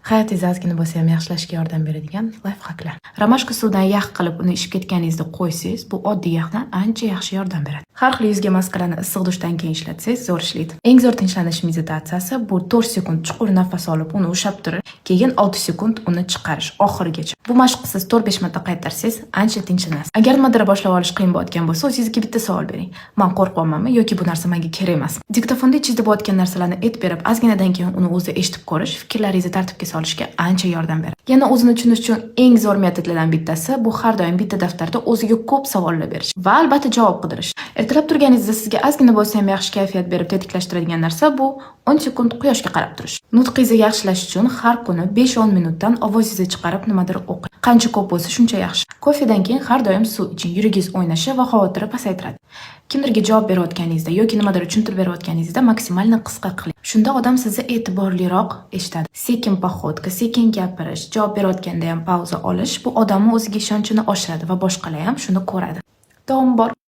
Hayotingizni ozgina bo'lsa ham yaxshilashga yordam beradigan life hacklar. Romashka suvdan yog' qilib uni ishib ketganingizda qo'ysangiz, bu oddiy yog'dan ancha yaxshi yordam beradi. Har xil yuzga maskalarni issiq dushdan keyin ishlatsangiz zo'r ishlaydi. Eng zo'r tinchlanish meditatsiyasi bu 4 sekund chuqur nafas olib, uni ushlab turib, keyin 6 sekund uni chiqarish oxirigacha. Bu mashqni siz 4-5 marta qaytarsangiz, ancha tinchlanasiz. Agar nimadir boshlab olish qiyin bo'layotgan bo'lsa, o'zingizga bitta savol bering. Men qo'rqyapmanmi yoki bu narsa menga kerak emasmi? Diktofonda ichingizda bo'layotgan narsalarni aytib berib, ozginadan keyin uni o'zi eshitib ko'rish fikrlaringizni tartibga solishga ancha yordam beradi. Yana o'zini tushunish uchun eng zo'r metodlardan bittasi bu har doim bitta daftarda o'ziga ko'p savollar berish va albatta javob qidirish. Ertalab turganingizda sizga ozgina bo'lsa ham yaxshi kayfiyat berib tetiklashtiradigan narsa bu 10 sekund quyoshga qarab turish. Nutqingizni yaxshilash uchun har kuni 5-10 minutdan ovozingizni chiqarib nimadir o'qing. Qancha ko'p bo'lsa shuncha yaxshi. Kofedan keyin har doim suv iching, yuragingiz o'ynashi va xavotirni pasaytiradi. Kimlarga javob berayotganingizda yoki nimadir tushuntirib berayotganingizda maksimalni qisqa qiling. Shunda odam sizni e'tiborliroq eshitadi. Sekin poxodka, sekin gapirish, javob berayotganda ham pauza olish bu odamning o'ziga ishonchini oshiradi va boshqalar ham shuni ko'radi. Davom bor.